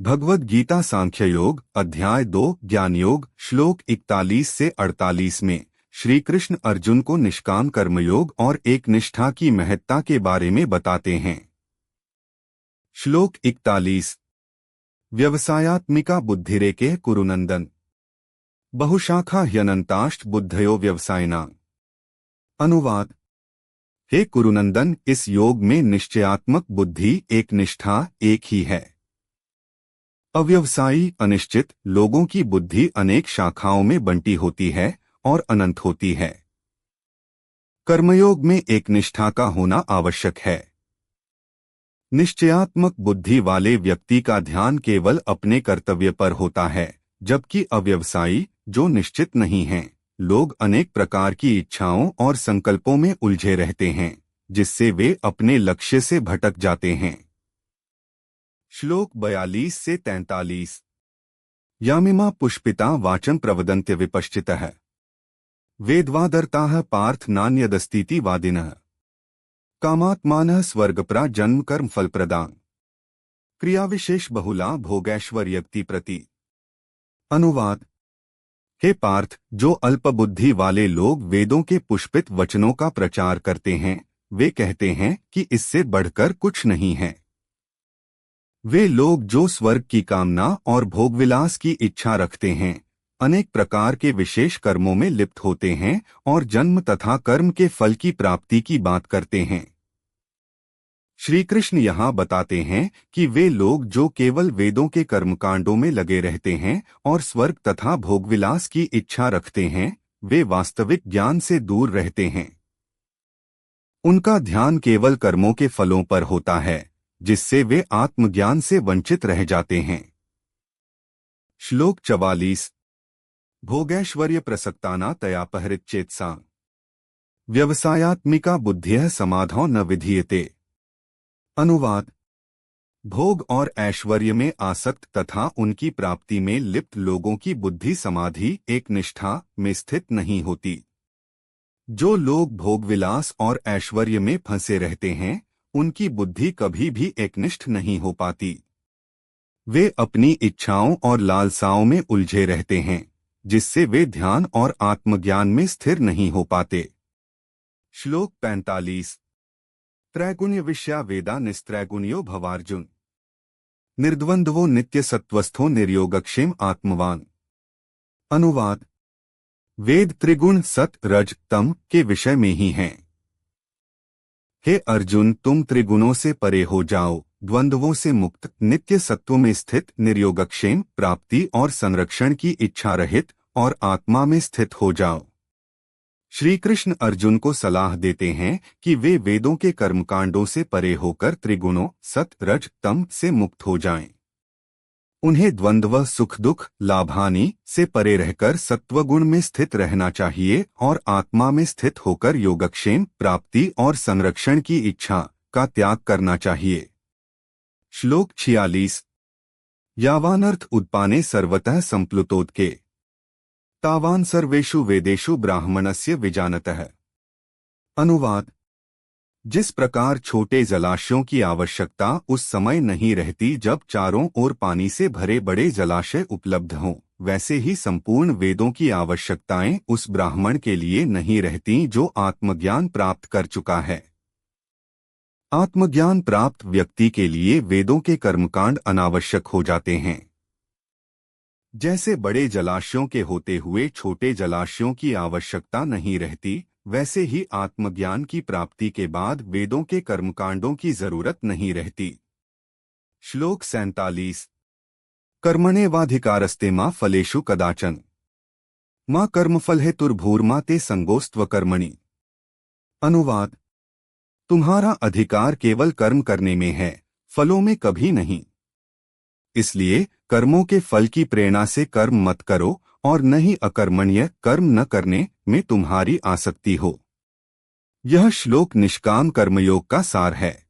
भगवद गीता सांख्य योग अध्याय 2 ज्ञान योग श्लोक 41 से 48 में श्री कृष्ण अर्जुन को निष्काम कर्मयोग और एक निष्ठा की महत्ता के बारे में बताते हैं। श्लोक 41 व्यवसायात्मिका बुद्धिरेके कुरुनंदन बहुशाखा ह्यनंताश्च बुद्धयो व्यवसायिना। अनुवाद। हे कुरुनंदन, इस योग में निश्चयात्मक बुद्धि एक निष्ठा एक ही है। अव्यवसायी अनिश्चित लोगों की बुद्धि अनेक शाखाओं में बंटी होती है और अनंत होती है। कर्मयोग में एक निष्ठा का होना आवश्यक है। निश्चयात्मक बुद्धि वाले व्यक्ति का ध्यान केवल अपने कर्तव्य पर होता है, जबकि अव्यवसायी जो निश्चित नहीं हैं, लोग अनेक प्रकार की इच्छाओं और संकल्पों में उलझे रहते हैं, जिससे वे अपने लक्ष्य से भटक जाते हैं। श्लोक 42 से 43 यामिमा पुष्पिता वाचं प्रवदन्त्य विपश्चितः वेद्वादर्ताः पार्थ नान्यदस्तीति वादिनः कामात्मानः स्वर्गप्रा जन्म कर्म फलप्रदान क्रियाविशेष बहुला भोगैश्वर्यक्ति प्रति। अनुवाद। हे पार्थ, जो अल्पबुद्धि वाले लोग वेदों के पुष्पित वचनों का प्रचार करते हैं, वे कहते हैं कि इससे बढ़कर कुछ नहीं है। वे लोग जो स्वर्ग की कामना और भोगविलास की इच्छा रखते हैं, अनेक प्रकार के विशेष कर्मों में लिप्त होते हैं और जन्म तथा कर्म के फल की प्राप्ति की बात करते हैं। श्री कृष्ण यहाँ बताते हैं कि वे लोग जो केवल वेदों के कर्मकांडों में लगे रहते हैं और स्वर्ग तथा भोगविलास की इच्छा रखते हैं, वे वास्तविक ज्ञान से दूर रहते हैं। उनका ध्यान केवल कर्मों के फलों पर होता है, जिससे वे आत्मज्ञान से वंचित रह जाते हैं। श्लोक 44 भोगैश्वर्य प्रसक्ताना तयापहृच्चेत्सा व्यवसायात्मिका बुद्धियः समाधौ न विधीयते। अनुवाद। भोग और ऐश्वर्य में आसक्त तथा उनकी प्राप्ति में लिप्त लोगों की बुद्धि समाधि एक निष्ठा में स्थित नहीं होती। जो लोग भोगविलास और ऐश्वर्य में फंसे रहते हैं, उनकी बुद्धि कभी भी एकनिष्ठ नहीं हो पाती। वे अपनी इच्छाओं और लालसाओं में उलझे रहते हैं, जिससे वे ध्यान और आत्मज्ञान में स्थिर नहीं हो पाते। श्लोक 45 त्रैगुण्य विषया वेदा निस्त्रैगुण्यो भवार्जुन निर्द्वंद्वो नित्य सत्वस्थो निर्योगक्षेम आत्मवान। अनुवाद। वेद त्रिगुण सत रज तम के विषय में ही हैं। हे अर्जुन, तुम त्रिगुणों से परे हो जाओ, द्वंद्वों से मुक्त, नित्य सत्व में स्थित, निर्योगक्षेम प्राप्ति और संरक्षण की इच्छा रहित और आत्मा में स्थित हो जाओ। श्री कृष्ण अर्जुन को सलाह देते हैं कि वे वेदों के कर्मकांडों से परे होकर त्रिगुणों सत रज तम से मुक्त हो जाएं। उन्हें द्वंद्व सुख दुख लाभानि से परे रहकर सत्वगुण में स्थित रहना चाहिए और आत्मा में स्थित होकर योगक्षेम प्राप्ति और संरक्षण की इच्छा का त्याग करना चाहिए। श्लोक 46 यावानर्थ उद्पाने सर्वतः संप्लुतोदके तावान सर्वेषु वेदेषु ब्राह्मणस्य विजानतः। अनुवाद। जिस प्रकार छोटे जलाशयों की आवश्यकता उस समय नहीं रहती जब चारों ओर पानी से भरे बड़े जलाशय उपलब्ध हों, वैसे ही संपूर्ण वेदों की आवश्यकताएं उस ब्राह्मण के लिए नहीं रहती जो आत्मज्ञान प्राप्त कर चुका है। आत्मज्ञान प्राप्त व्यक्ति के लिए वेदों के कर्मकांड अनावश्यक हो जाते हैं। जैसे बड़े जलाशयों के होते हुए छोटे जलाशयों की आवश्यकता नहीं रहती, वैसे ही आत्मज्ञान की प्राप्ति के बाद वेदों के कर्मकांडों की जरूरत नहीं रहती। श्लोक 47 कर्मण्येवाधिकारस्ते मा फलेषु कदाचन मा कर्मफल हेतुर्भूर्मा ते संगोस्त्व कर्मणि। अनुवाद। तुम्हारा अधिकार केवल कर्म करने में है, फलों में कभी नहीं। इसलिए कर्मों के फल की प्रेरणा से कर्म मत करो और न ही अकर्मण्य कर्म न करने में तुम्हारी आसक्ति हो। यह श्लोक निष्काम कर्मयोग का सार है।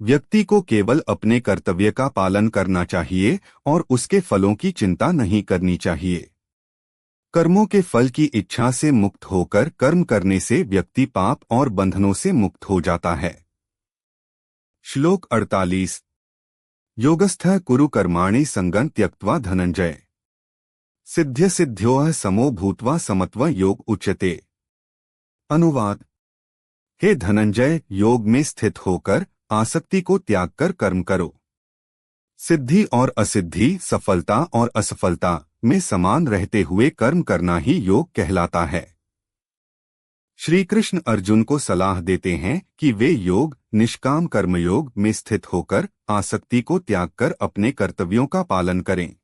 व्यक्ति को केवल अपने कर्तव्य का पालन करना चाहिए और उसके फलों की चिंता नहीं करनी चाहिए। कर्मों के फल की इच्छा से मुक्त होकर कर्म करने से व्यक्ति पाप और बंधनों से मुक्त हो जाता है। श्लोक 48 योगस्थः कुरु कर्माणि संगं त्यक्त्वा धनंजय। सिद्ध्य सिद्ध्योः समो भूत्वा समत्व योग उच्यते। अनुवाद। हे धनंजय, योग में स्थित होकर आसक्ति को त्याग कर कर्म करो। सिद्धि और असिद्धि, सफलता और असफलता में समान रहते हुए कर्म करना ही योग कहलाता है। श्री कृष्ण अर्जुन को सलाह देते हैं कि वे योग, निष्काम कर्मयोग में स्थित होकर आसक्ति को त्याग कर अपने कर्तव्यों का पालन करें।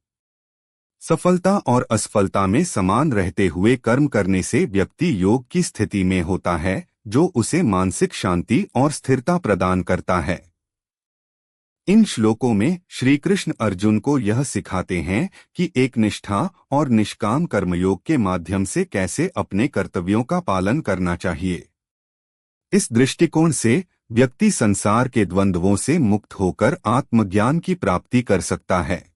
सफलता और असफलता में समान रहते हुए कर्म करने से व्यक्ति योग की स्थिति में होता है, जो उसे मानसिक शांति और स्थिरता प्रदान करता है। इन श्लोकों में श्री कृष्ण अर्जुन को यह सिखाते हैं कि एक निष्ठा और निष्काम कर्मयोग के माध्यम से कैसे अपने कर्तव्यों का पालन करना चाहिए। इस दृष्टिकोण से व्यक्ति संसार के द्वंद्वों से मुक्त होकर आत्मज्ञान की प्राप्ति कर सकता है।